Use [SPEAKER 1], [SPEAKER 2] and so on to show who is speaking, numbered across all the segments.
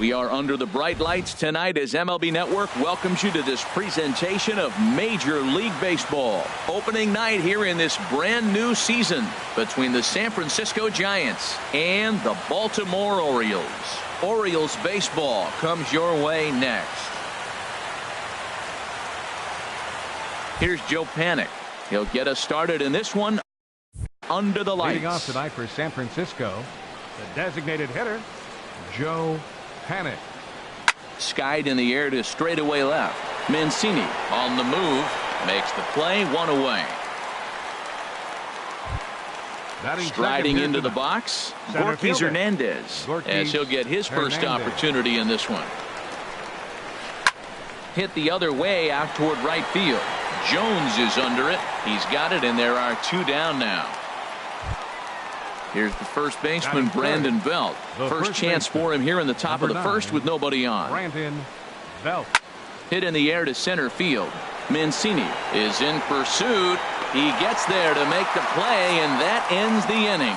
[SPEAKER 1] We are under the bright lights tonight as MLB Network welcomes you to this presentation of Major League Baseball. Opening night here in this brand new season between the San Francisco Giants and the Baltimore Orioles. Orioles baseball comes your way next. Here's Joe Panik. He'll get us started in this one under the lights.
[SPEAKER 2] Leading off tonight for San Francisco, the designated hitter, Joe Panik.
[SPEAKER 1] Skied in the air to straightaway left. Mancini on the move. Makes the play, one away. Striding into the box, Gorky Hernandez, as he'll get his first opportunity in this one. Hit the other way out toward right field. Jones is under it. He's got it, and there are two down now. Here's the first baseman, Brandon Belt. First chance for him here in the top of the first with nobody on.
[SPEAKER 2] Brandon Belt.
[SPEAKER 1] Hit in the air to center field. Mancini is in pursuit. He gets there to make the play, and that ends the inning.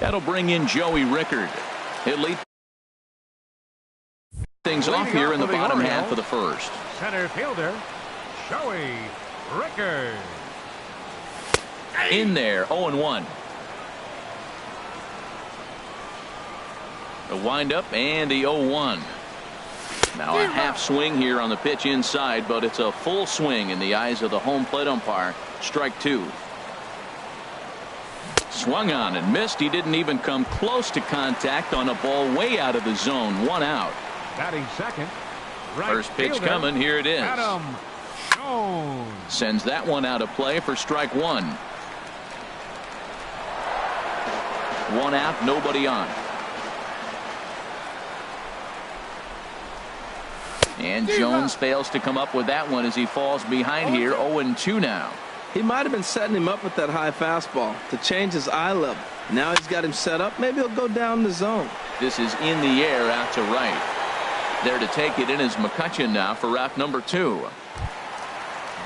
[SPEAKER 1] That'll bring in Joey Rickard. He'll lead things off here in the bottom half of the first.
[SPEAKER 2] Center fielder, Joey Rickard.
[SPEAKER 1] In there, 0-1. The windup and the 0-1. Now a half swing here on the pitch inside, but it's a full swing in the eyes of the home plate umpire. Strike two. Swung on and missed. He didn't even come close to contact on a ball way out of the zone. One out.
[SPEAKER 2] Batting second. Right
[SPEAKER 1] First pitch
[SPEAKER 2] fielder,
[SPEAKER 1] coming. Here it is.
[SPEAKER 2] Adam Jones.
[SPEAKER 1] Sends that one out of play for strike one. One out, nobody on. And Jones fails to come up with that one as he falls behind here. 0-2 now.
[SPEAKER 3] He might have been setting him up with that high fastball to change his eye level. Now he's got him set up. Maybe he'll go down the zone.
[SPEAKER 1] This is in the air out to right. There to take it in is McCutchen now for route number 2.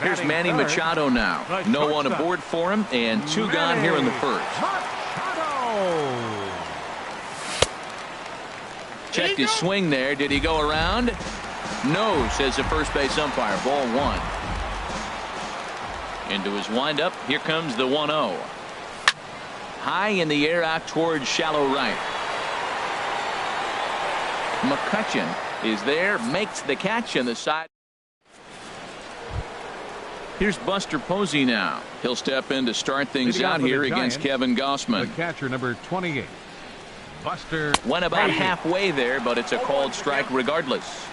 [SPEAKER 1] Here's Manny Machado now. No one aboard for him, and 2 gone here in the first. Checked his swing there. Did he go around? No, says the first base umpire. Ball 1. Into his windup. Here comes the 1-0. High in the air out towards shallow right. McCutchen is there, makes the catch on the side. Here's Buster Posey now. He'll step in to start things out here against Kevin Gossman.
[SPEAKER 2] The catcher, number 28. Buster
[SPEAKER 1] went about halfway there, but it's a called strike regardless.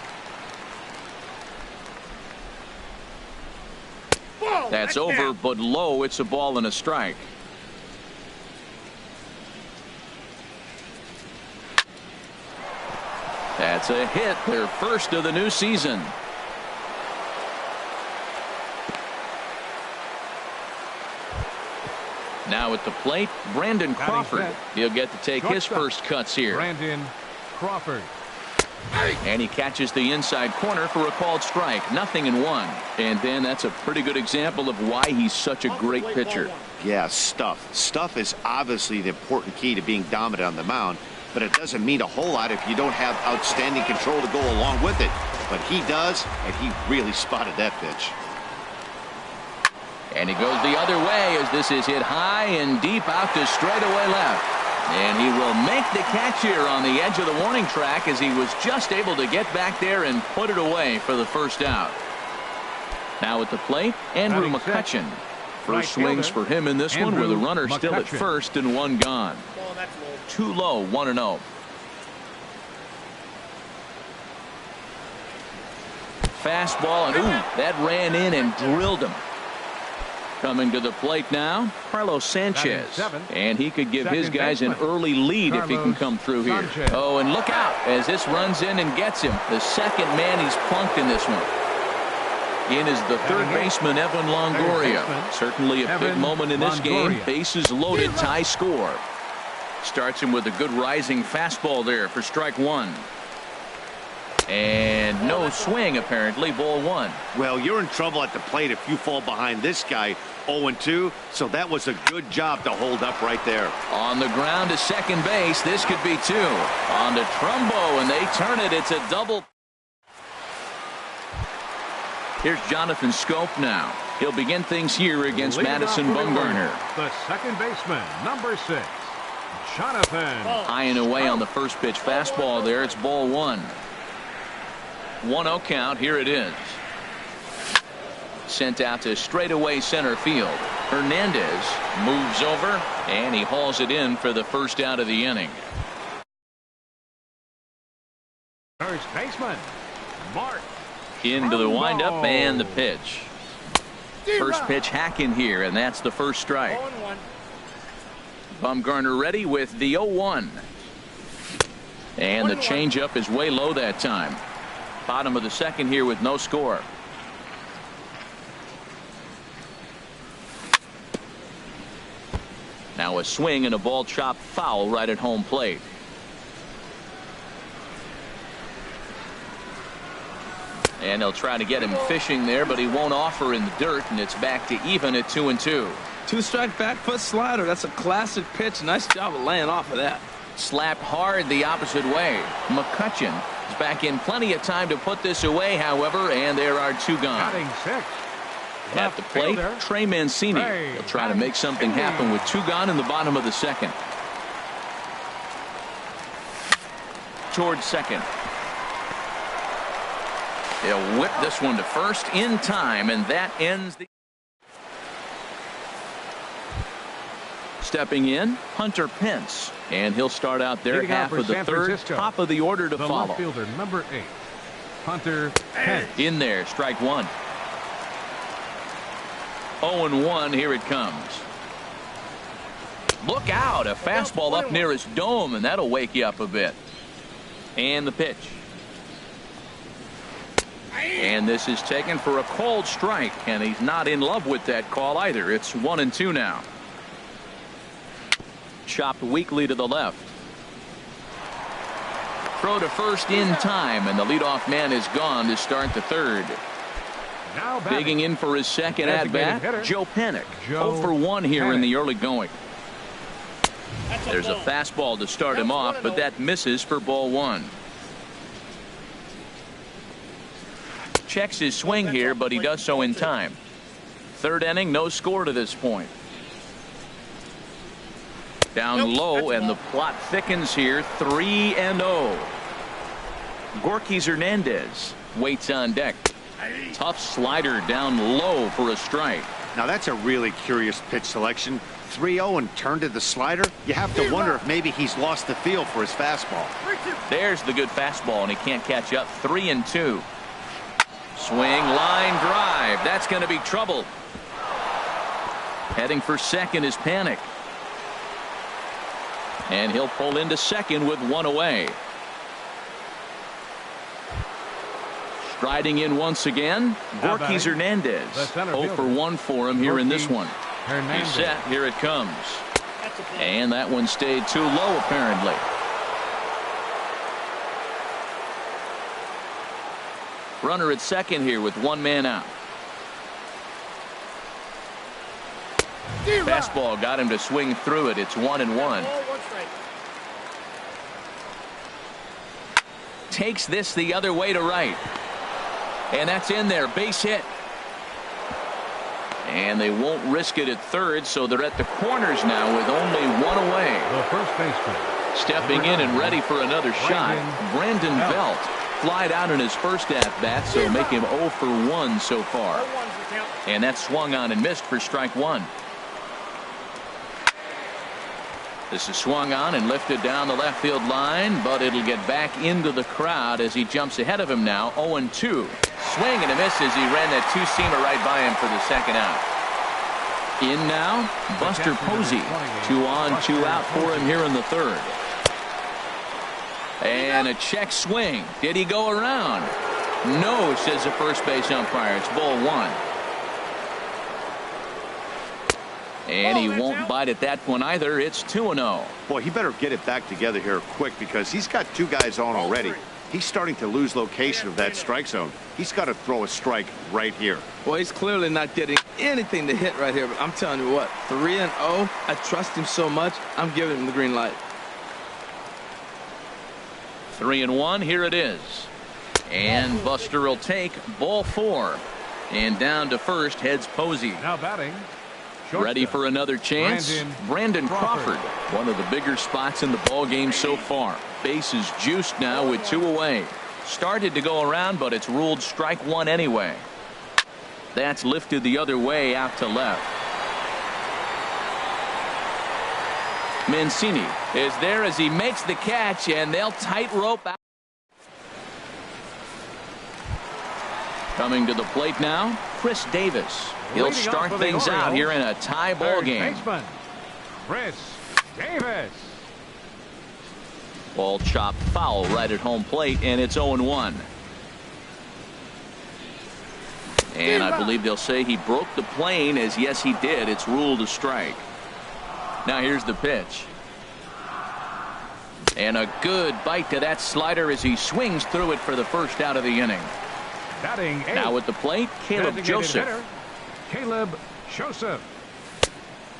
[SPEAKER 1] That's over, but low. It's a ball and a strike. That's a hit, their first of the new season. Now at the plate, Brandon Crawford. He'll get to take his first cuts here.
[SPEAKER 2] Brandon Crawford.
[SPEAKER 1] And he catches the inside corner for a called strike. 0-1. And then that's a pretty good example of why he's such a great pitcher.
[SPEAKER 4] Yeah, stuff. Stuff is obviously the important key to being dominant on the mound, but it doesn't mean a whole lot if you don't have outstanding control to go along with it. But he does, and he really spotted that pitch.
[SPEAKER 1] And he goes the other way as this is hit high and deep out to straightaway left. And he will make the catch here on the edge of the warning track as he was just able to get back there and put it away for the first out. Now at the plate, Andrew McCutchen. First swings for him in this one with a runner still at first and 1 gone. Too low, 1-0. Fastball, and ooh, that ran in and drilled him. Coming to the plate now, Carlos Sanchez. And he could give his guys an early lead if he can come through here. Oh, and look out as this runs in and gets him. The second man he's plunked in this one. In is the third baseman, Evan Longoria. Certainly a big moment in this game. Bases loaded, tie score. Starts him with a good rising fastball there for strike 1. And no swing, apparently. Ball 1.
[SPEAKER 4] Well, you're in trouble at the plate if you fall behind this guy 0-2. So that was a good job to hold up right there.
[SPEAKER 1] On the ground to second base. This could be 2. On to Trumbo, and they turn it. It's a double. Here's Jonathan Scope now. He'll begin things here against Madison Bumgarner.
[SPEAKER 2] The second baseman, number 6, Jonathan.
[SPEAKER 1] High and away on the first pitch fastball there. It's ball 1. 1-0 count. Here it is. Sent out to straightaway center field. Hernandez moves over and he hauls it in for the first out of the inning.
[SPEAKER 2] First baseman, Mark.
[SPEAKER 1] Into the windup and the pitch. First pitch hack in here, and that's the first strike. Bumgarner ready with the 0-1. And the changeup is way low that time. Bottom of the second here with no score. Now a swing and a ball chopped foul right at home plate. And they'll try to get him fishing there, but he won't offer in the dirt, and it's back to even at 2-2.
[SPEAKER 3] 2-strike back foot slider. That's a classic pitch. Nice job of laying off of that.
[SPEAKER 1] Slapped hard the opposite way. McCutchen is back in plenty of time to put this away, however, and there are 2 gone. At the plate, Trey Mancini. He'll try to make something happen with 2 gone in the bottom of the second. Towards second. He'll whip this one to first in time, and that ends the. Stepping in, Hunter Pence, and he'll start out there half of the third, top of the order to follow.
[SPEAKER 2] Left fielder, number 8, Hunter Pence.
[SPEAKER 1] In there, strike 1. 0-1, here it comes. Look out, a fastball up near his dome, and that'll wake you up a bit. And the pitch. And this is taken for a called strike, and he's not in love with that call either. It's 1-2 now. Chopped weakly to the left. Throw to first in time, and the leadoff man is gone to start the third.
[SPEAKER 2] Now
[SPEAKER 1] digging in for his second at-bat, Joe Panik. 0 for 1 here in the early going. There's a fastball to start him off, but that misses for ball 1. Checks his swing here, but he does so in time. Third inning, no score to this point. Down low, and the plot thickens here. 3-0. Gorky Hernandez waits on deck. Tough slider down low for a strike.
[SPEAKER 4] Now that's a really curious pitch selection. 3-0 and turned to the slider. You have to wonder if maybe he's lost the feel for his fastball.
[SPEAKER 1] There's the good fastball, and he can't catch up. 3-2. Swing, line drive. That's going to be trouble. Heading for second is Panik. And he'll pull into second with 1 away. Striding in once again, Gorky Hernandez. 0 for 1 for him here in this one. He's set. Here it comes. And that one stayed too low, apparently. Runner at second here with 1 man out. Fastball got him to swing through it. It's 1-1. Takes this the other way to right. And that's in there. Base hit. And they won't risk it at third, so they're at the corners now with only 1 away.
[SPEAKER 2] The first baseman.
[SPEAKER 1] Stepping in and ready for another shot, Brandon Belt. Flied out in his first at-bat, so make him 0 for 1 so far. And that swung on and missed for strike 1. This is swung on and lifted down the left field line, but it'll get back into the crowd as he jumps ahead of him now. 0-2. Swing and a miss as he ran that two-seamer right by him for the second out. In now, Buster Posey. 2 on, 2 out for him here in the third. And a check swing. Did he go around? No, says the first base umpire. It's ball 1. And he won't bite at that one either. It's 2-0.
[SPEAKER 4] Boy, he better get it back together here quick because he's got 2 guys on already. He's starting to lose location of that strike zone. He's got to throw a strike right here.
[SPEAKER 3] Well, he's clearly not getting anything to hit right here, but I'm telling you what, 3-0, I trust him so much, I'm giving him the green light.
[SPEAKER 1] 3-1, here it is. And Buster will take ball 4. And down to first heads Posey.
[SPEAKER 2] Now batting.
[SPEAKER 1] Ready for another chance. Brandon Crawford. One of the bigger spots in the ball game so far. Base is juiced now with 2 away. Started to go around, but it's ruled strike 1 anyway. That's lifted the other way out to left. Mancini is there as he makes the catch, and they'll tightrope out. Coming to the plate now, Chris Davis. He'll start things out here in a tie ball game.
[SPEAKER 2] Chris Davis.
[SPEAKER 1] Ball chopped foul right at home plate, and it's 0-1. And I believe they'll say he broke the plane, as yes he did. It's ruled a strike. Now here's the pitch. And a good bite to that slider as he swings through it for the first out of the inning.
[SPEAKER 2] Batting 8.
[SPEAKER 1] Now at the plate, Caleb Joseph.
[SPEAKER 2] Caleb Joseph.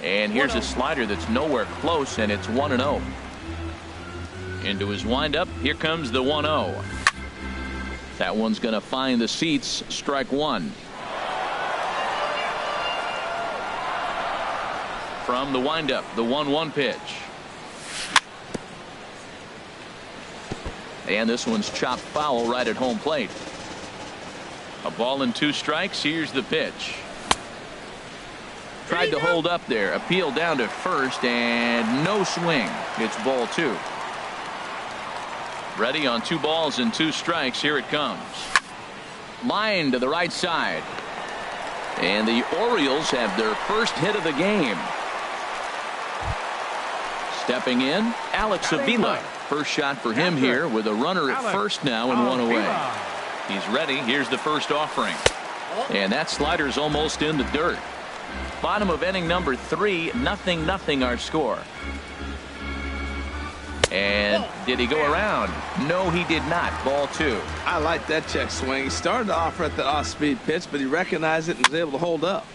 [SPEAKER 1] And here's a slider that's nowhere close, and it's 1-0. Into his windup, here comes the 1-0. That one's going to find the seats. Strike 1. From the windup, the 1-1 pitch. And this one's chopped foul right at home plate. A ball and 2 strikes. Here's the pitch. Tried to hold up there. Appeal down to first, and no swing. It's ball 2. Ready on 2 balls and 2 strikes. Here it comes. Line to the right side. And the Orioles have their first hit of the game. Stepping in, Alex Avila. First shot for him here with a runner at first now and 1 away. He's ready. Here's the first offering. And that slider's almost in the dirt. Bottom of inning number 3, 0-0 our score. And did he go around? No, he did not. Ball 2.
[SPEAKER 3] I like that check swing. He started off at the off-speed pitch, but he recognized it and was able to hold up.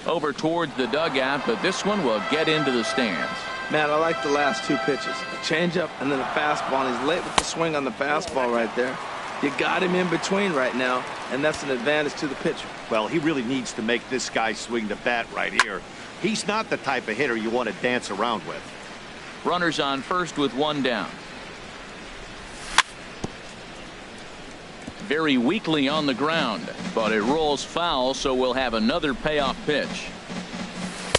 [SPEAKER 1] Over towards the dugout, but this one will get into the stands.
[SPEAKER 3] Man, I like the last 2 pitches. A changeup and then a fastball, and he's late with the swing on the fastball right there. You got him in between right now, and that's an advantage to the pitcher.
[SPEAKER 4] Well, he really needs to make this guy swing the bat right here. He's not the type of hitter you want to dance around with.
[SPEAKER 1] Runners on first with 1 down. Very weakly on the ground, but it rolls foul, so we'll have another payoff pitch.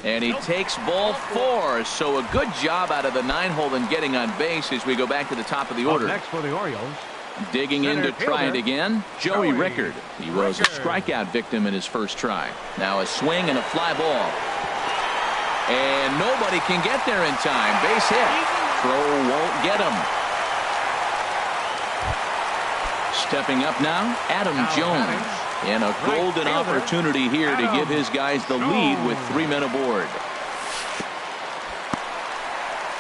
[SPEAKER 1] And he takes ball 4, so a good job out of the 9-hole in getting on base as we go back to the top of the order.
[SPEAKER 2] Next for the Orioles.
[SPEAKER 1] Digging in to try it again, Joey Rickard. He was a strikeout victim in his first try. Now a swing and a fly ball. And nobody can get there in time. Base hit. Throw won't get him. Stepping up now, Adam Jones. And a golden opportunity here to give his guys the lead with 3 men aboard.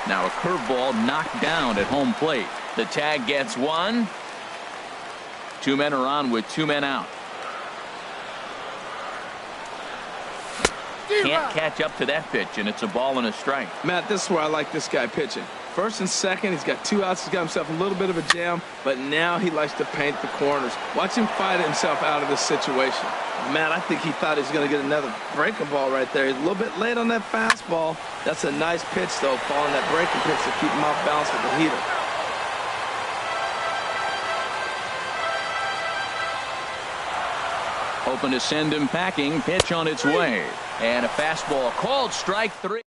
[SPEAKER 1] Now a curveball knocked down at home plate. The tag gets 1. 2 men are on with 2 men out. Can't catch up to that pitch, and it's a ball and a strike.
[SPEAKER 3] Matt, this is where I like this guy pitching. First and second, he's got 2 outs. He's got himself a little bit of a jam, but now he likes to paint the corners. Watch him fight himself out of this situation. Matt, I think he thought he was going to get another breaking ball right there. He's a little bit late on that fastball. That's a nice pitch, though, following that breaking pitch to keep him off balance with the heater.
[SPEAKER 1] Hoping to send him packing. Pitch on its way. And a fastball called strike 3.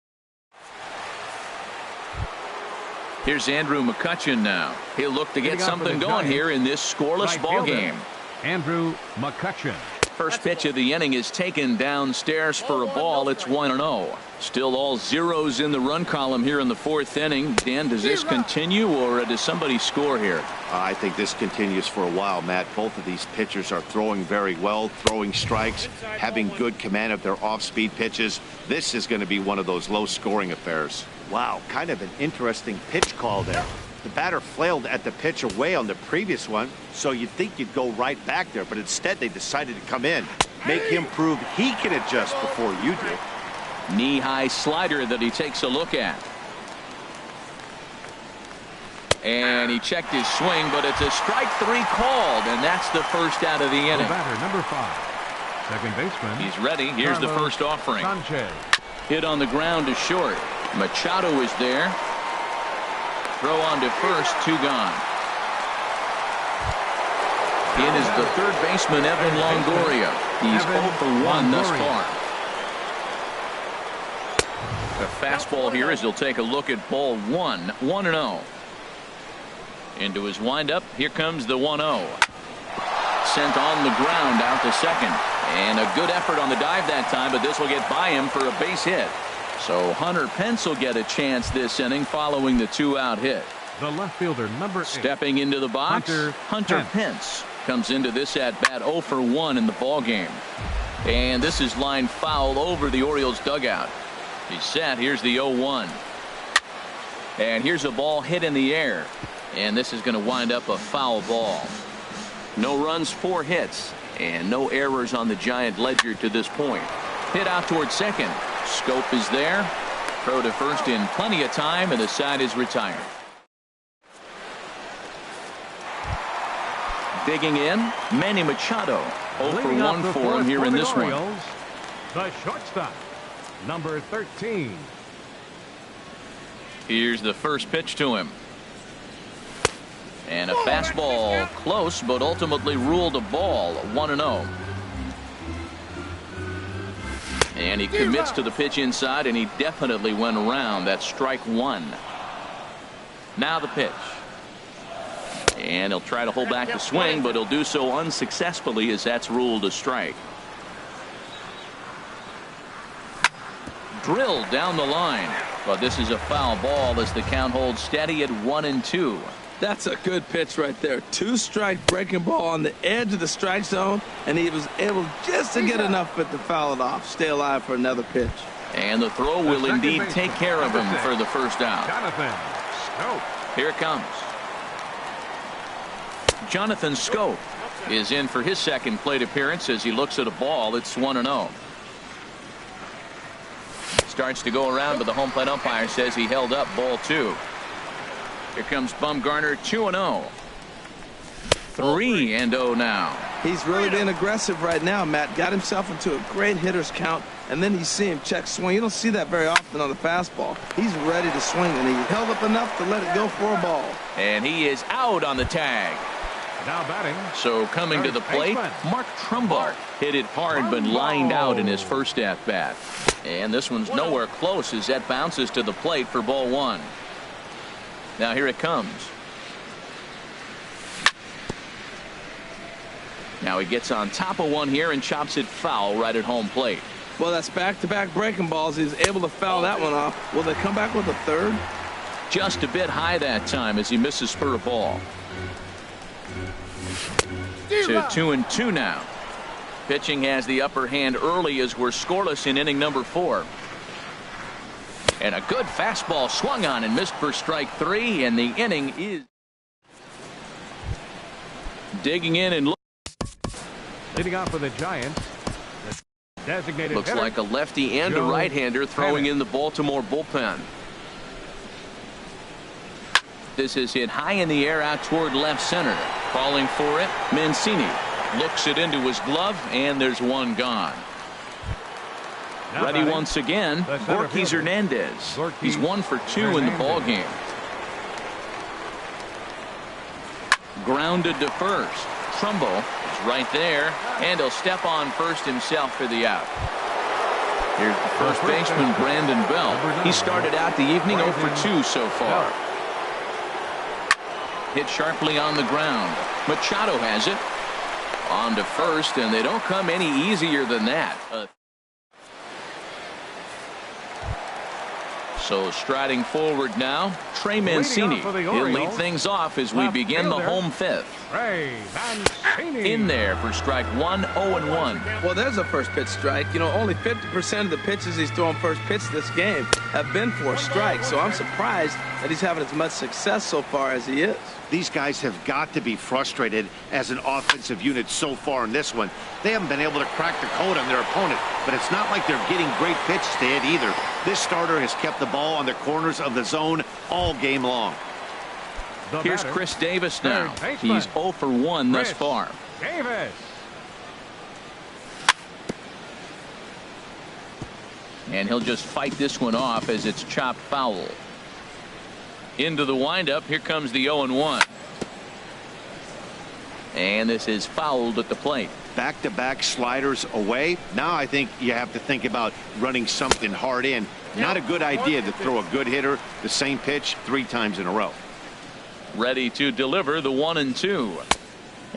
[SPEAKER 1] Here's Andrew McCutchen now. He'll look to get something going here in this scoreless ball game.
[SPEAKER 2] Andrew McCutchen.
[SPEAKER 1] First pitch of the inning is taken downstairs for a ball. It's 1-0. Still all zeros in the run column here in the 4th inning. Dan, does this continue, or does somebody score here?
[SPEAKER 4] I think this continues for a while, Matt. Both of these pitchers are throwing very well, throwing strikes, having good command of their off-speed pitches. This is going to be one of those low-scoring affairs. Wow, kind of an interesting pitch call there. The batter flailed at the pitch away on the previous one, so you'd think you'd go right back there, but instead they decided to come in, make him prove he can adjust before you do.
[SPEAKER 1] Knee-high slider that he takes a look at. And he checked his swing, but it's a strike 3 called, and that's the first out of the inning.
[SPEAKER 2] The batter, number 5, second baseman.
[SPEAKER 1] He's ready. Here's the first offering.
[SPEAKER 2] Sanchez.
[SPEAKER 1] Hit on the ground to short. Machado is there. Throw on to first, 2 gone. In is the third baseman, Evan Longoria. He's 0 for 1 thus far. A fastball here as he'll take a look at ball 1, 1-0. Into his windup, here comes the 1-0. Sent on the ground out to second. And a good effort on the dive that time, but this will get by him for a base hit. So Hunter Pence will get a chance this inning following the 2-out hit.
[SPEAKER 2] The left fielder, number 8.
[SPEAKER 1] Stepping into the box, Hunter Pence comes into this at-bat 0 for 1 in the ball game. And this is lined foul over the Orioles dugout. He's set. Here's the 0-1. And here's a ball hit in the air. And this is going to wind up a foul ball. No runs, 4 hits, and no errors on the Giant ledger to this point. Hit out towards second. Scope is there. Throw to first in plenty of time, and the side is retired. Digging in, Manny Machado. 0 for 1 for him here in this one.
[SPEAKER 2] The shortstop, number 13.
[SPEAKER 1] Here's the first pitch to him. And a fastball close, but ultimately ruled a ball, 1-0. And he commits to the pitch inside, and he definitely went around. That's strike 1. Now the pitch. And he'll try to hold back the swing, but he'll do so unsuccessfully as that's ruled a strike. Drilled down the line, but this is a foul ball as the count holds steady at 1-2.
[SPEAKER 3] That's a good pitch right there. 2-strike breaking ball on the edge of the strike zone, and he was able just to get enough of it to foul it off. Stay alive for another pitch.
[SPEAKER 1] And the throw will indeed take care of him for the first out.
[SPEAKER 2] Jonathan Scope.
[SPEAKER 1] Here it comes. Jonathan Scope is in for his second plate appearance as he looks at a ball. It's 1-0. Starts to go around, but the home plate umpire says he held up ball 2. Here comes Bumgarner, 2-0. 3-0 now.
[SPEAKER 3] He's really being aggressive right now, Matt. Got himself into a great hitter's count, and then you see him check swing. You don't see that very often on the fastball. He's ready to swing, and he held up enough to let it go for a ball.
[SPEAKER 1] And he is out on the tag.
[SPEAKER 2] Now batting.
[SPEAKER 1] So coming to the plate, Mark Trumbo hit it hard but lined out in his first at-bat. And this one's nowhere close as that bounces to the plate for ball 1. Now here it comes. Now he gets on top of one here and chops it foul right at home plate.
[SPEAKER 3] Well, that's back-to-back breaking balls. He's able to foul that one off. Will they come back with a third?
[SPEAKER 1] Just a bit high that time as he misses spur of ball. To 2-2 now. Pitching has the upper hand early as we're scoreless in inning number 4. And a good fastball swung on and missed for strike 3, and the inning is digging in and
[SPEAKER 2] Leading off for the Giants, the designated
[SPEAKER 1] looks
[SPEAKER 2] hitter,
[SPEAKER 1] like a lefty and a
[SPEAKER 2] Joe
[SPEAKER 1] right-hander throwing
[SPEAKER 2] Hannon.
[SPEAKER 1] in the Baltimore bullpen. This is hit high in the air out toward left center. Calling for it, Mancini looks it into his glove, and there's one gone.
[SPEAKER 2] Now
[SPEAKER 1] Ready
[SPEAKER 2] batting,
[SPEAKER 1] once again,
[SPEAKER 2] the center
[SPEAKER 1] Borges
[SPEAKER 2] fielder,
[SPEAKER 1] Hernandez.
[SPEAKER 2] Borges
[SPEAKER 1] He's 1 for 2 in the
[SPEAKER 2] Hernandez.
[SPEAKER 1] ball game. Grounded to first. Trumbo is right there, and he'll step on first himself for the out. Here's the first baseman, Brandon Bell. He started out the evening 0 for 2 so far. Hit sharply on the ground. Machado has it. On to first, and they don't come any easier than that. So striding forward now, Trey Mancini. He'll lead things off as we begin the home 5th.
[SPEAKER 2] Trey Mancini.
[SPEAKER 1] In there for strike 1, 0-1.
[SPEAKER 3] Well, there's a first pitch strike. You know, only 50% of the pitches he's thrown first pitch this game have been for a strike. So I'm surprised that he's having as much success so far as he is.
[SPEAKER 4] These guys have got to be frustrated as an offensive unit so far in this one. They haven't been able to crack the code on their opponent, but it's not like they're getting great pitches to hit either. This starter has kept the ball on the corners of the zone all game long.
[SPEAKER 2] The
[SPEAKER 1] Here's
[SPEAKER 2] batter,
[SPEAKER 1] Chris Davis now.
[SPEAKER 2] third baseman,
[SPEAKER 1] He's 0 for 1 thus
[SPEAKER 2] Chris
[SPEAKER 1] far.
[SPEAKER 2] Davis.
[SPEAKER 1] And he'll just fight this one off as it's chopped foul. Into the windup. Here comes the 0-1. And this is fouled at the plate.
[SPEAKER 4] Back-to-back sliders away. Now I think you have to think about running something hard in. Not a good idea to throw a good hitter the same pitch 3 times in a row.
[SPEAKER 1] Ready to deliver the 1-2.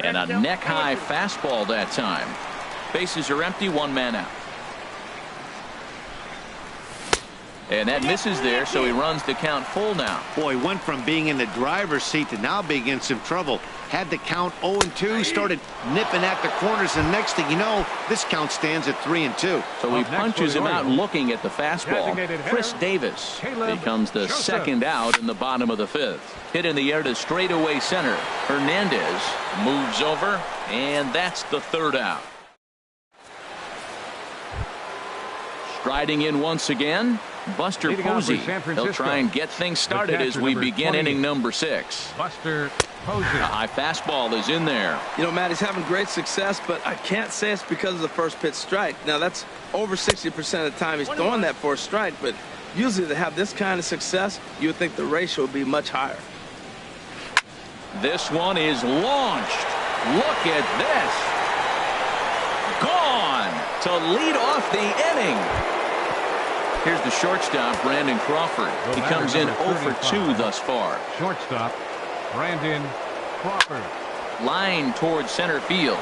[SPEAKER 1] And a neck-high fastball that time. Bases are empty, 1 man out. And that misses there, so he runs the count full now.
[SPEAKER 4] Boy, went from being in the driver's seat to now being in some trouble. Had the count 0-2, started nipping at the corners, and next thing you know, this count stands at 3-2.
[SPEAKER 1] So he punches him out looking at the fastball. Chris Davis becomes the second out in the bottom of the 5th. Hit in the air to straightaway center. Hernandez moves over, and that's the 3rd out. Striding in once again, Buster Posey. He'll try and get things started as we begin inning number 6.
[SPEAKER 2] Buster Posey.
[SPEAKER 1] A high fastball is in there.
[SPEAKER 3] You know, Matt, he's having great success, but I can't say it's because of the first pitch strike. Now, that's over 60% of the time he's throwing that for a strike, but usually to have this kind of success, you would think the ratio would be much higher.
[SPEAKER 1] This one is launched. Look at this. Gone to lead off the inning. Here's the shortstop, Brandon Crawford. He comes in 0 for 2 thus far.
[SPEAKER 2] Shortstop, Brandon Crawford.
[SPEAKER 1] Line towards center field.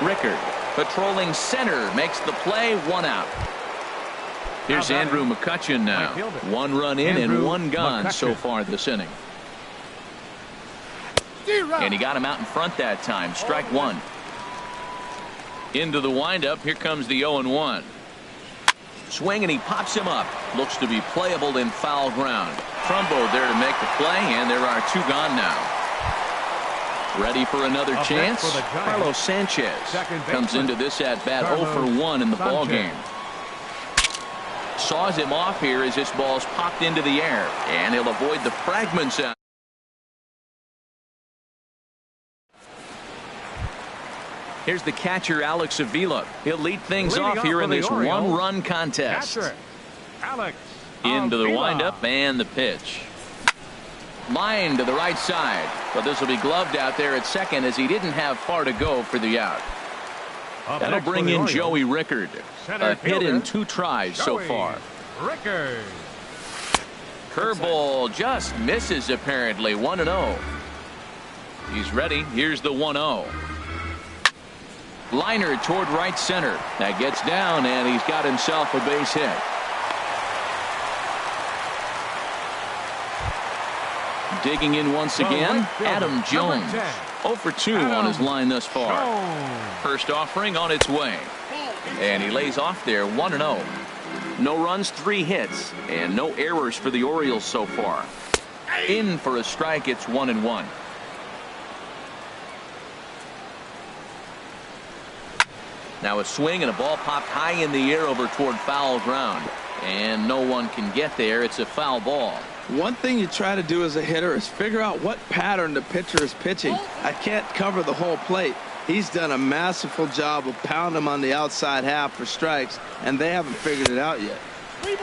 [SPEAKER 1] Rickard patrolling center makes the play, 1 out. Here's Andrew McCutchen now. 1 run in and 1 gone so far this inning. And he got him out in front that time. Strike one. Into the windup. Here comes the 0-1. Swing, and he pops him up. Looks to be playable in foul ground. Trumbo there to make the play, and there are two gone now. Ready for another chance? Carlos Sanchez comes into this at-bat 0 for 1 in the ball game. Saws him off here as this ball's popped into the air, and he'll avoid the fragments out. Here's the catcher, Alex Avila. He'll lead things off here in this one-run contest. Into the windup and the pitch. Line to the right side, but this will be gloved out there at second as he didn't have far to go for the out. That'll bring in Joey Rickard. A hit in 2 tries so far. Curveball just misses apparently. 1-0. He's ready. Here's the 1-0. Liner toward right center. That gets down, and he's got himself a base hit. Digging in once again, Adam Jones. 0 for 2 on his line thus far. First offering on its way. And he lays off there, 1-0. No runs, 3 hits, and no errors for the Orioles so far. In for a strike, it's 1-1. Now a swing, and a ball popped high in the air over toward foul ground. And no one can get there. It's a foul ball.
[SPEAKER 3] One thing you try to do as a hitter is figure out what pattern the pitcher is pitching. I can't cover the whole plate. He's done a masterful job of pounding him on the outside half for strikes, and they haven't figured it out yet.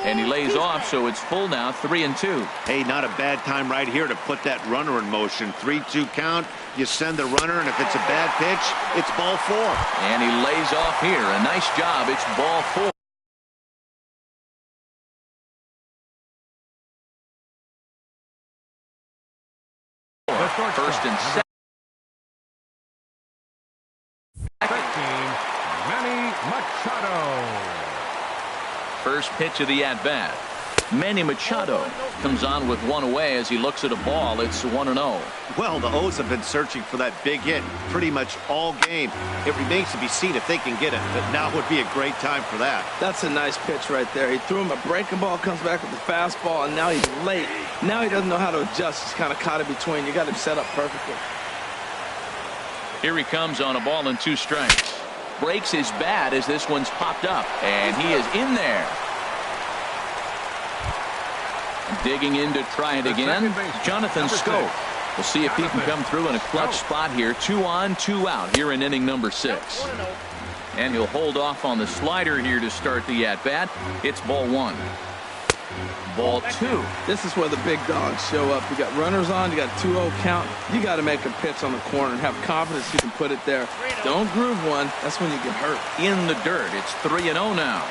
[SPEAKER 1] And he lays off, so it's full now, 3-2.
[SPEAKER 4] Hey, not a bad time right here to put that runner in motion. 3-2 count. You send the runner, and if it's a bad pitch, it's ball 4.
[SPEAKER 1] And he lays off here. A nice job. It's ball 4. First and second.
[SPEAKER 2] Manny Machado.
[SPEAKER 1] First pitch of the at-bat. Manny Machado comes on with one away as he looks at a ball. It's 1-0.
[SPEAKER 4] Well, the O's have been searching for that big hit pretty much all game. It remains to be seen if they can get it, but now would be a great time for that.
[SPEAKER 3] That's a nice pitch right there. He threw him a breaking ball, comes back with the fastball, and now he's late. Now he doesn't know how to adjust. He's kind of caught in between. You got him set up perfectly.
[SPEAKER 1] Here he comes on a ball and 2 strikes. Breaks his bat as this one's popped up, and he is in there. Digging in to try it again, Jonathan Scope. We'll see if he can come through in a clutch spot here. 2 on, 2 out here in inning number 6. And he'll hold off on the slider here to start the at-bat. It's ball 1. Ball 2.
[SPEAKER 3] This is where the big dogs show up. You got runners on, you got a 2-0 count. You got to make a pitch on the corner and have confidence you can put it there. Don't groove one. That's when you get hurt.
[SPEAKER 1] In the dirt. It's 3-0 now.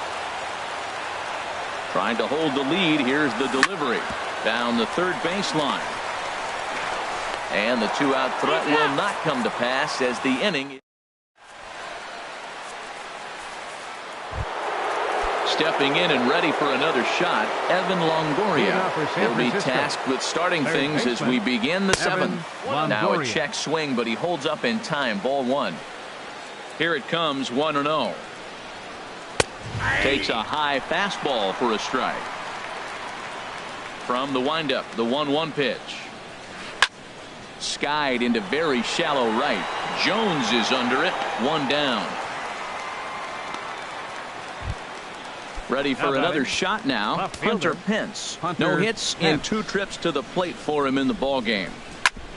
[SPEAKER 1] Trying to hold the lead. Here's the delivery down the third baseline. And the 2-out threat will not come to pass as the inning. Stepping in and ready for another shot, Evan Longoria. He'll be tasked with starting things as we begin the 7th. Now a check swing, but he holds up in time. Ball 1. Here it comes, 1-0. Takes a high fastball for a strike. From the windup, the 1-1 pitch. Skied into very shallow right. Jones is under it. 1 down. Ready for another shot now. Hunter Pence. No hits in 2 trips to the plate for him in the ball game.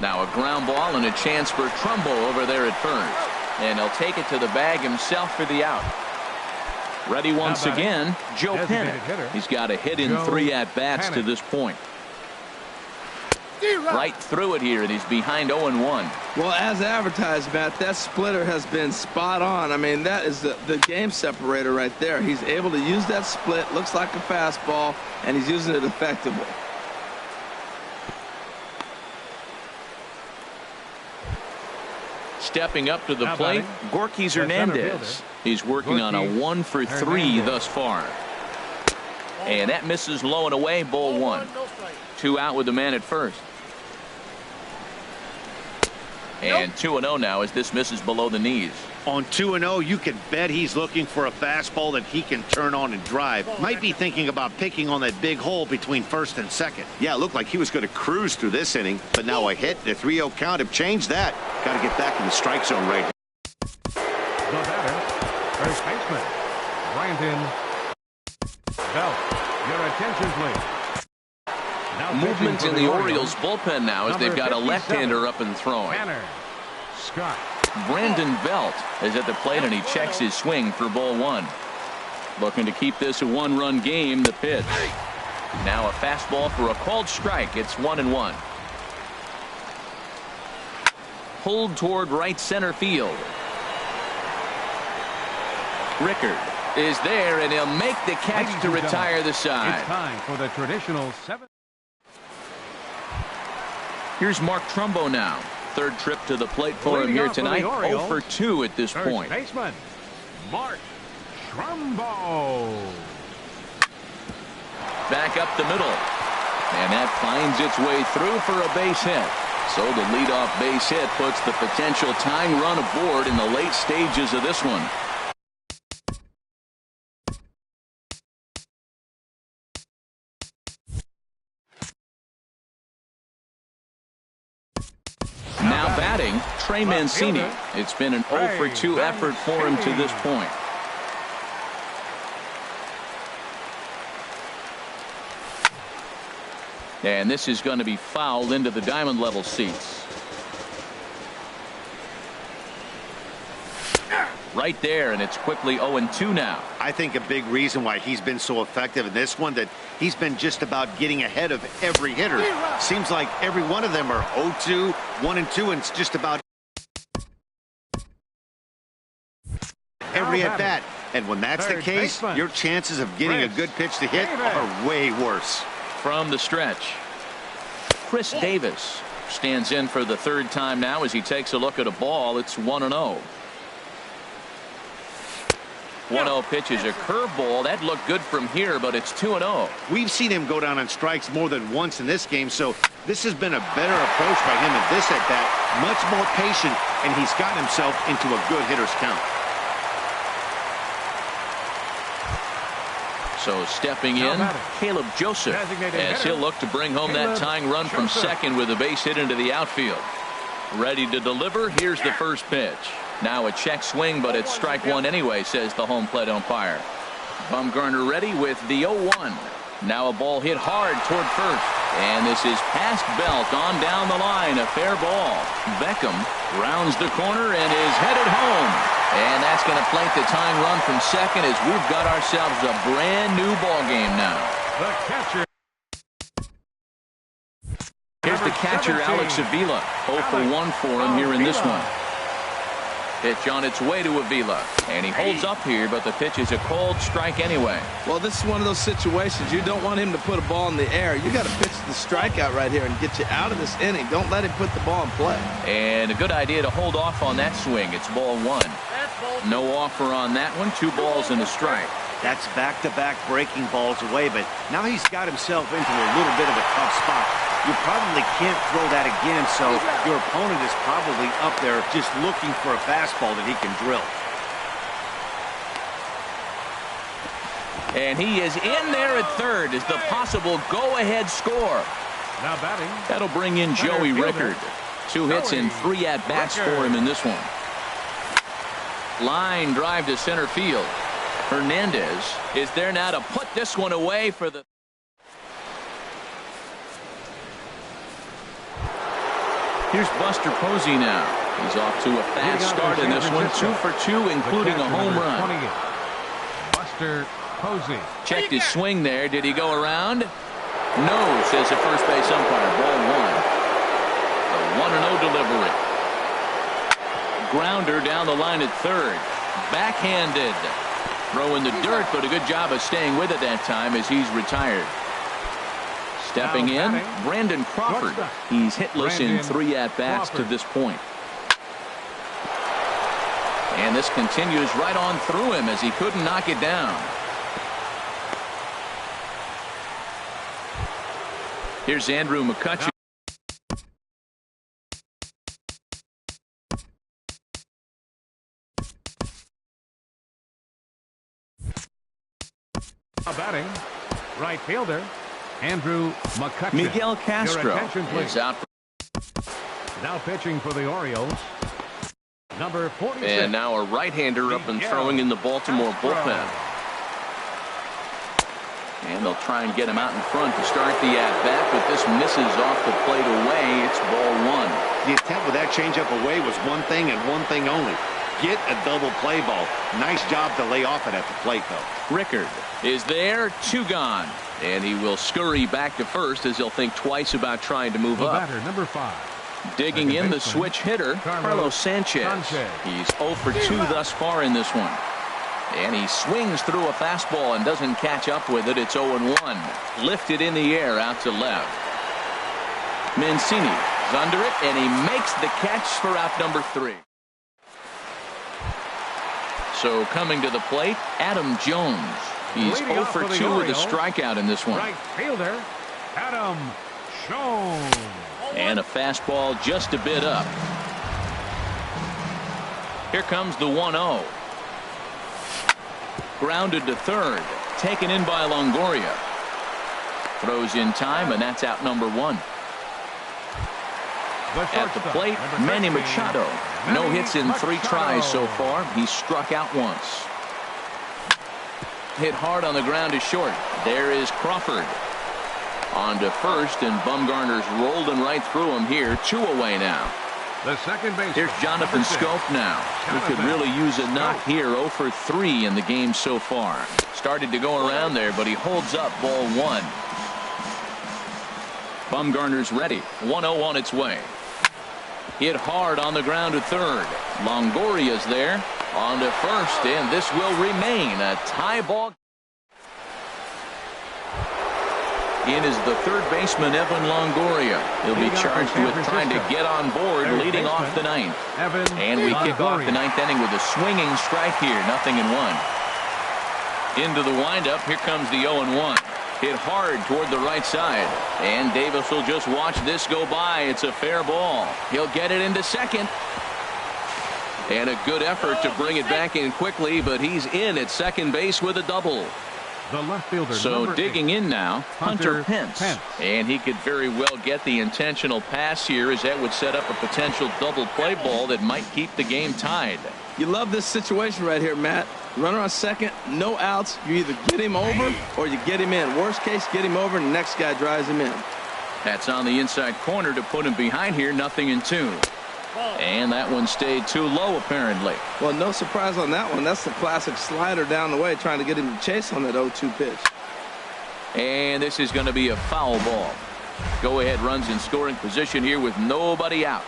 [SPEAKER 1] Now a ground ball and a chance for Trumbo over there at first. And he'll take it to the bag himself for the out. Ready once again, Joe Pennant. He's got a hit in 3 at-bats to this point. Right through it here, and he's behind 0-1.
[SPEAKER 3] Well, as advertised, Matt, that splitter has been spot on. I mean, that is the game separator right there. He's able to use that split, looks like a fastball, and he's using it effectively.
[SPEAKER 1] Stepping up to the plate, Gorky Hernandez. He's working on a 1 for 3 thus far. And that misses low and away, ball 1. 2 out with the man at first. And 2-0 now as this misses below the knees.
[SPEAKER 4] On 2-0, you can bet he's looking for a fastball that he can turn on and drive. Might be thinking about picking on that big hole between first and second. Yeah, it looked like he was going to cruise through this inning, but now a hit, the 3-0 count have changed that. Got to get back in the strike zone right here.
[SPEAKER 2] The batter, first baseman, Brandon Belt. Your attention, please. Now
[SPEAKER 1] Movement in the Orioles bullpen now as they've got a
[SPEAKER 2] 57,
[SPEAKER 1] left-hander up and throwing.
[SPEAKER 2] Tanner Scott.
[SPEAKER 1] Brandon Belt is at the plate and he checks his swing for ball one. Looking to keep this a one-run game. The pitch. Now a fastball for a called strike. It's 1-1. Pulled toward right center field. Rickard is there and he'll make the catch to retire the side.
[SPEAKER 2] It's time for the traditional 7.
[SPEAKER 1] Here's Mark Trumbo now. Third trip to the plate for him here tonight. 0 for 2 at this point.
[SPEAKER 2] First baseman, Mark Trumbo.
[SPEAKER 1] Back up the middle. And that finds its way through for a base hit. So the leadoff base hit puts the potential tying run aboard in the late stages of this one. Now batting, Trey Mancini. It's been an 0 for 2 effort for him to this point. And this is going to be fouled into the diamond level seats. Right there, and it's quickly 0-2 now.
[SPEAKER 4] I think a big reason why he's been so effective in this one, that he's been just about getting ahead of every hitter. Seems like every one of them are 0-2, 1-2, and it's just about every at bat. And when that's the case, your chances of getting a good pitch to hit are way worse.
[SPEAKER 1] From the stretch, Chris Davis stands in for the third time now as he takes a look at a ball. It's 1-0. 1-0 pitch is a curveball. That looked good from here, but it's 2-0.
[SPEAKER 4] We've seen him go down on strikes more than once in this game, so this has been a better approach by him at this at-bat. Much more patient, and he's gotten himself into a good hitter's count.
[SPEAKER 1] So stepping in, Caleb Joseph, as he'll look to bring home that tying run from second with a base hit into the outfield. Ready to deliver. Here's the first pitch. Now a check swing, but it's strike one anyway, says the home plate umpire. Bumgarner ready with the 0-1. Now a ball hit hard toward first. And this is past Belt on down the line. A fair ball. Beckham rounds the corner and is headed home. And that's going to flank the tying run from second as we've got ourselves a brand new ball game now.
[SPEAKER 2] The catcher.
[SPEAKER 1] Here's the catcher, Alex Avila. 0 for 1 for him here in this one. Pitch on its way to Avila. And he holds up here, but the pitch is a called strike anyway.
[SPEAKER 3] Well, this is one of those situations. You don't want him to put a ball in the air. You got to pitch the strikeout right here and get you out of this inning. Don't let him put the ball in play.
[SPEAKER 1] And a good idea to hold off on that swing. It's ball one. No offer on that one. 2 balls and a strike.
[SPEAKER 4] That's back-to-back breaking balls away, but now he's got himself into a little bit of a tough spot. You probably can't throw that again, so your opponent is probably up there just looking for a fastball that he can drill.
[SPEAKER 1] And he is in there at third as the possible go-ahead score.
[SPEAKER 2] Now batting.
[SPEAKER 1] That'll bring in Joey Rickard. 2 hits and 3 at-bats for him in this one. Line drive to center field. Hernandez is there now to put this one away for the... Here's Buster Posey now. He's off to a fast start in this one. 2 for 2, including a home run.
[SPEAKER 2] Buster Posey.
[SPEAKER 1] Checked his swing there. Did he go around? No, says the first base umpire. Ball 1. A 1-0 delivery. Grounder down the line at third. Backhanded. Throw in the dirt, but a good job of staying with it that time as he's retired. Stepping in, Brandon Crawford. He's hitless in 3 at-bats to this point. And this continues right on through him as he couldn't knock it down. Here's Andrew McCutcheon.
[SPEAKER 2] Batting, right fielder, Andrew McCutcheon.
[SPEAKER 1] Miguel Castro is out.
[SPEAKER 2] Now pitching for the Orioles, number 46.
[SPEAKER 1] And now a right-hander up and throwing in the Baltimore bullpen. And they'll try and get him out in front to start the at-bat, but this misses off the plate away. It's ball one.
[SPEAKER 4] The attempt with that changeup away was one thing and one thing only. Get a double play ball. Nice job to lay off it at the plate, though.
[SPEAKER 1] Rickard is there, 2 gone. And he will scurry back to first as he'll think twice about trying to move
[SPEAKER 2] The
[SPEAKER 1] up.
[SPEAKER 2] batter, number 5.
[SPEAKER 1] Digging in the switch hitter, Carlos Sanchez. He's 0 for 2 thus far in this one. And he swings through a fastball and doesn't catch up with it. It's 0-1. Lifted in the air out to left. Mancini is under it, and he makes the catch for out number 3. So coming to the plate, Adam Jones. He's 0 for 2 with a strikeout in this one.
[SPEAKER 2] Right fielder, Adam Jones.
[SPEAKER 1] And a fastball just a bit up. Here comes the 1-0. Grounded to third. Taken in by Longoria. Throws in time, and that's out number 1. At the plate, Manny Machado. No hits in 3 tries so far. He's struck out once. Hit hard on the ground to short. There is Crawford. On to first, and Bumgarner's rolling right through him here. 2 away now.
[SPEAKER 2] The second base.
[SPEAKER 1] Here's Jonathan Scope now. He could really use a knock here. 0 for 3 in the game so far. Started to go around there, but he holds up ball 1. Bumgarner's ready. 1-0 on its way. Hit hard on the ground to third. Longoria's there. On to first, and this will remain a tie ball. In is the third baseman, Evan Longoria. He'll be charged with trying to get on board, leading off the 9th. And we kick off the 9th inning with a swinging strike here. 0-1. Into the windup. Here comes the 0-1. Hit hard toward the right side. And Davis will just watch this go by. It's a fair ball. He'll get it into second. And a good effort to bring it back in quickly, but he's in at second base with a double.
[SPEAKER 2] The left fielder,
[SPEAKER 1] so digging in now, Hunter Pence. And he could very well get the intentional pass here, as that would set up a potential double play ball that might keep the game tied.
[SPEAKER 3] You love this situation right here, Matt. Runner on second, no outs. You either get him over or you get him in. Worst case, get him over and the next guy drives him in.
[SPEAKER 1] That's on the inside corner to put him behind here. 0-2. And that one stayed too low, apparently.
[SPEAKER 3] Well, no surprise on that one. That's the classic slider down the way, trying to get him to chase on that 0-2 pitch.
[SPEAKER 1] And this is going to be a foul ball. Go ahead runs in scoring position here with nobody out.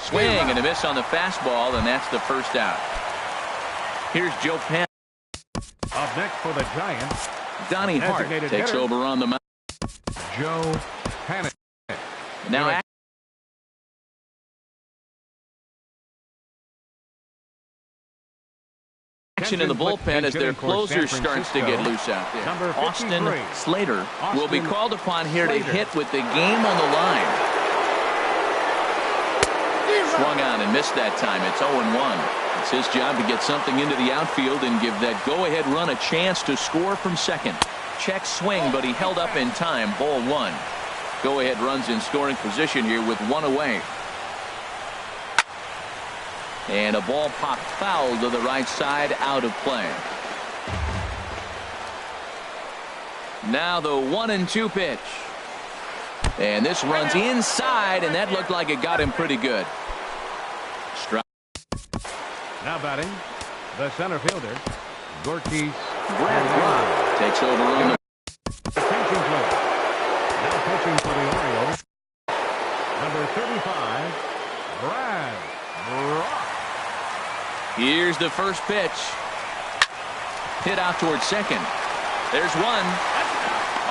[SPEAKER 1] Swing and a miss on the fastball, and that's the first out. Here's Joe Pan.
[SPEAKER 2] Up next for the Giants,
[SPEAKER 1] Donnie Hart takes over on the mound.
[SPEAKER 2] Joe Panic.
[SPEAKER 1] Now action in the bullpen as their closer starts to get loose out there. Austin Slater will be called upon here to hit with the game on the line. Swung on and missed that time. It's 0-1. It's his job to get something into the outfield and give that go-ahead run a chance to score from second. Check swing, but he held up in time. Ball 1. Go-ahead runs in scoring position here with 1 away. And a ball popped foul to the right side, out of play. Now the 1-2 pitch. And this runs inside, and that looked like it got him pretty good. Strike.
[SPEAKER 2] Now batting, the center fielder, Gorky.
[SPEAKER 1] Brad Rock takes over on the
[SPEAKER 2] Attention play. Now pitching for the Orioles, number 35, Brad Rock.
[SPEAKER 1] Here's the first pitch. Hit out towards second. There's one.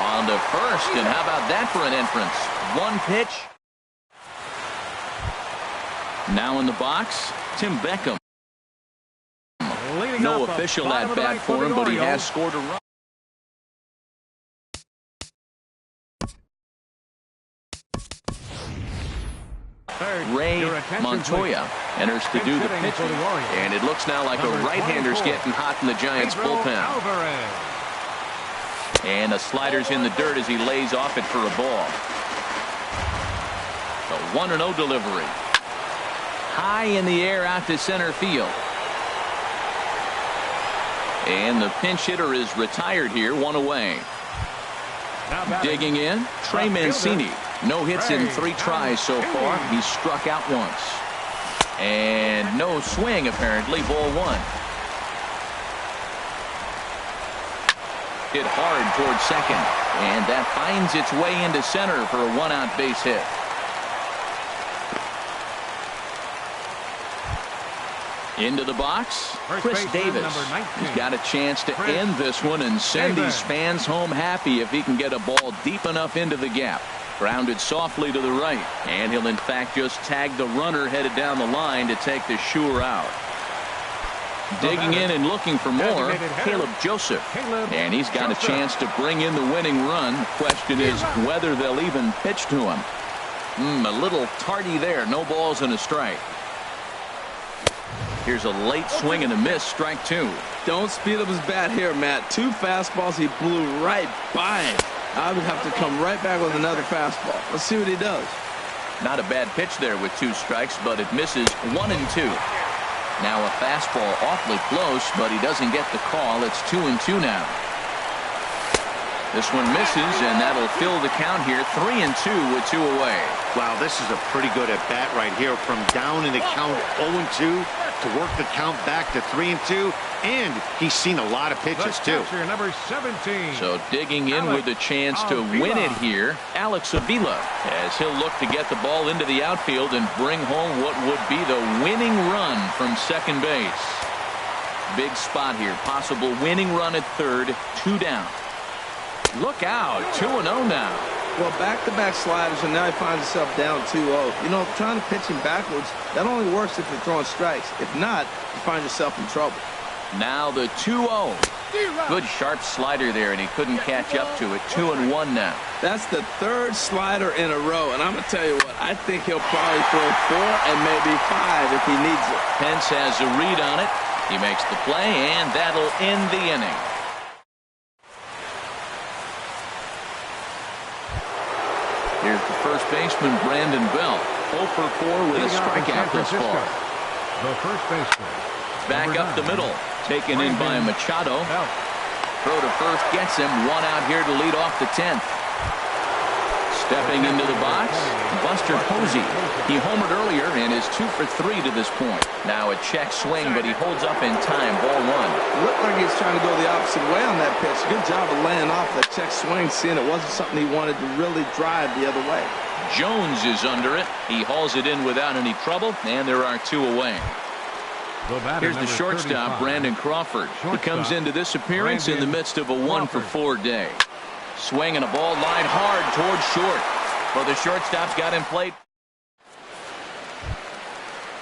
[SPEAKER 1] On to first, and how about that for an entrance? 1 pitch. Now in the box, Tim Beckham. No official at bat for him, but he has scored a run. Ray Montoya enters to do the pitching, and it looks now like a right-hander's getting hot in the Giants bullpen. And the slider's in the dirt as he lays off it for a ball. The 1-0 delivery. High in the air out to center field. And the pinch hitter is retired here, one away. Digging in, Trey Mancini. No hits in 3 tries so far. He's struck out once. And no swing, apparently. Ball 1. Hit hard towards second. And that finds its way into center for a 1-out base hit. Into the box, Chris Davis. He's got a chance to end this one and send these fans home happy if he can get a ball deep enough into the gap. Grounded softly to the right, and he'll in fact just tag the runner headed down the line to take the sure out. Digging in and looking for more, Caleb Joseph. And he's got a chance to bring in the winning run. The question is whether they'll even pitch to him. A little tardy there. No balls and a strike. Here's a late swing and a miss, strike 2.
[SPEAKER 3] Don't speed up his bat here, Matt. 2 fastballs, he blew right by him. I would have to come right back with another fastball. Let's see what he does.
[SPEAKER 1] Not a bad pitch there with 2 strikes, but it misses 1 and 2. Now a fastball awfully close, but he doesn't get the call. It's 2 and 2 now. This one misses, and that'll fill the count here. 3 and 2 with 2 away.
[SPEAKER 4] Wow, this is a pretty good at bat right here. From down in the count 0 and 2 to work the count back to 3 and 2, and he's seen a lot of pitches too.
[SPEAKER 2] Number 17.
[SPEAKER 1] So digging in with a chance to win it here, Alex Avila, as he'll look to get the ball into the outfield and bring home what would be the winning run from second base. Big spot here, possible winning run at third, 2 down. Look out, 2-0 now.
[SPEAKER 3] Well, back-to-back sliders, and now he finds himself down 2-0. You know, trying to pitch him backwards, that only works if you're throwing strikes. If not, you find yourself in trouble.
[SPEAKER 1] Now the 2-0. Good sharp slider there, and he couldn't catch up to it. 2-1 now.
[SPEAKER 3] That's the 3rd slider in a row, and I'm going to tell you what, I think he'll probably throw 4 and maybe 5 if he needs it.
[SPEAKER 1] Pence has a read on it. He makes the play, and that'll end the inning. Here's the first baseman, Brandon Bell. 0 for 4 with a strikeout thus far.
[SPEAKER 2] The first baseman.
[SPEAKER 1] Back up the middle. Taken in by Machado. Throw to first gets him. 1 out here to lead off the 10th. Stepping into the box, Buster Posey. He homered earlier and is 2 for 3 to this point. Now a check swing, but he holds up in time. Ball 1.
[SPEAKER 3] It looked like he's trying to go the opposite way on that pitch. Good job of laying off that check swing, seeing it wasn't something he wanted to really drive the other way.
[SPEAKER 1] Jones is under it. He hauls it in without any trouble, and there are 2 away. Here's the shortstop, Brandon Crawford. He comes into this appearance in the midst of a 1 for 4 day. Swinging a ball line hard towards short. Well, the shortstop's got him played.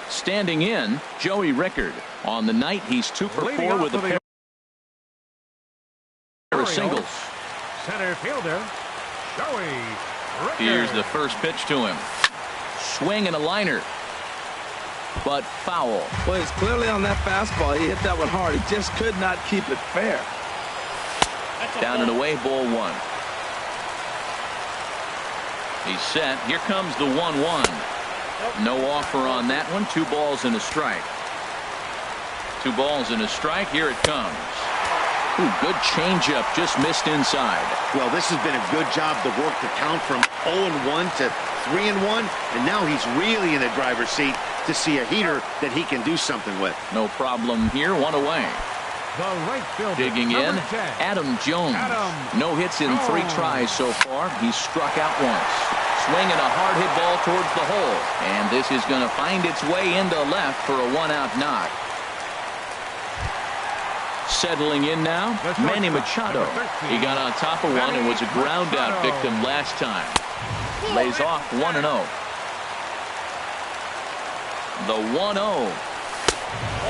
[SPEAKER 1] Standing in, Joey Rickard. On the night, he's 2 for 4 with a pair of singles.
[SPEAKER 2] Center fielder, Joey Rickard.
[SPEAKER 1] Here's the first pitch to him. Swing and a liner. But foul.
[SPEAKER 3] Well, it's clearly on that fastball. He hit that one hard. He just could not keep it fair.
[SPEAKER 1] Down and away, ball 1. He's set. Here comes the 1-1. No offer on that one. 2 balls and a strike. 2 balls and a strike. Here it comes. Ooh, good changeup. Just missed inside.
[SPEAKER 4] Well, this has been a good job to work the count from 0-1 to 3-1, and now he's really in the driver's seat to see a heater that he can do something with.
[SPEAKER 1] No problem here. 1 away.
[SPEAKER 2] The right fielder,
[SPEAKER 1] digging in,
[SPEAKER 2] 10.
[SPEAKER 1] Adam Jones. No hits in 3 tries so far. He's struck out once. Swinging a hard hit ball towards the hole. And this is going to find its way into left for a 1-out knock. Settling in now, Manny Machado. He got on top of one and was a ground out victim last time. Lays off 1-0. The 1-0.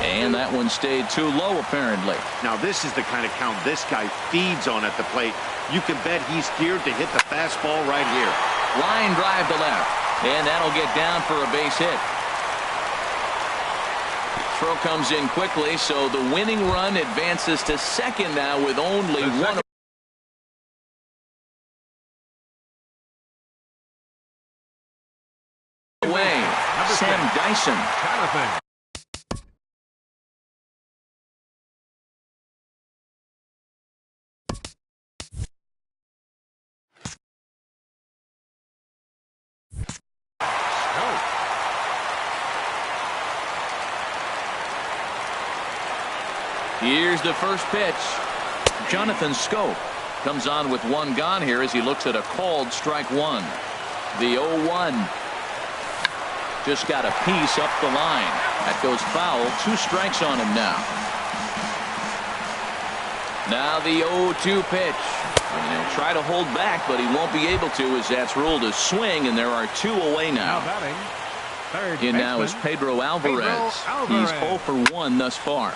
[SPEAKER 1] And that one stayed too low, apparently.
[SPEAKER 4] Now, this is the kind of count this guy feeds on at the plate. You can bet he's geared to hit the fastball right here.
[SPEAKER 1] Line drive to left. And that'll get down for a base hit. Throw comes in quickly, so the winning run advances to second now with only 1 Mason.
[SPEAKER 2] Jonathan.
[SPEAKER 1] Here's the first pitch. Jonathan Scope comes on with one gone here as he looks at a called strike one. The 0-1. Just got a piece up the line. That goes foul. 2 strikes on him now. Now the 0-2 pitch. And he'll try to hold back, but he won't be able to as that's ruled a swing, and there are 2 away now.
[SPEAKER 2] Now batting, third
[SPEAKER 1] In now is
[SPEAKER 2] baseman,
[SPEAKER 1] Pedro Alvarez. He's 0 for 1 thus far.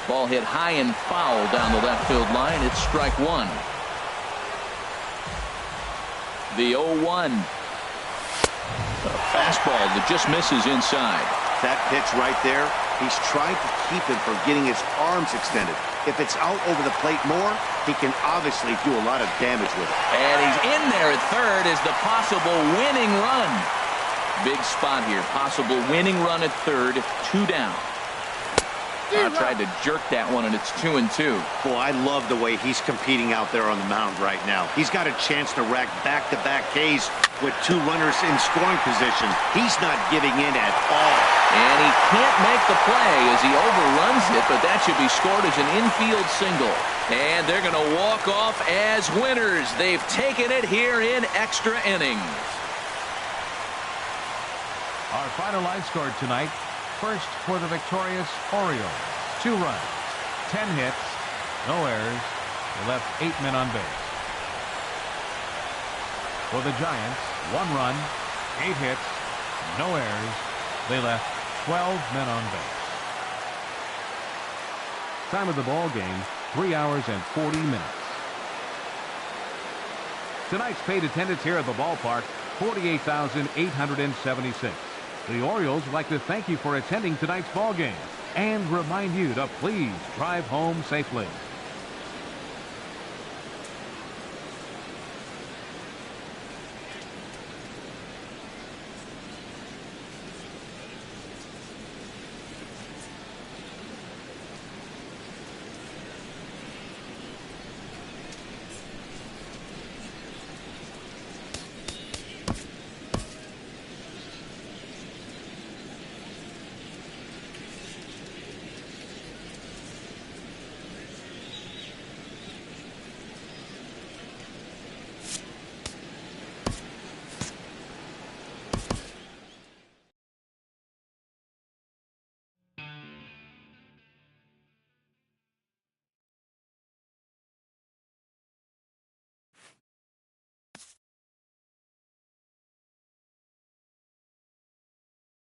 [SPEAKER 1] Ball hit high and foul down the left field line. It's strike one. The 0-1. A fastball that just misses inside.
[SPEAKER 4] That pitch right there, he's trying to keep him from getting his arms extended. If it's out over the plate more, he can obviously do a lot of damage with it.
[SPEAKER 1] And he's in there at third as the possible winning run. Big spot here. Possible winning run at third. 2 down. Tried to jerk that one, and it's 2-2.
[SPEAKER 4] Boy, I love the way he's competing out there on the mound right now. He's got a chance to rack back-to-back Ks with 2 runners in scoring position. He's not giving in at all.
[SPEAKER 1] And he can't make the play as he overruns it, but that should be scored as an infield single. And they're going to walk off as winners. They've taken it here in extra innings.
[SPEAKER 2] Our final line score tonight. First for the victorious Orioles, 2 runs, 10 hits, no errors. They left 8 men on base. For the Giants, 1 run, 8 hits, no errors. They left 12 men on base. Time of the ball game, 3 hours and 40 minutes. Tonight's paid attendance here at the ballpark, 48,876. The Orioles would like to thank you for attending tonight's ball game and remind you to please drive home safely.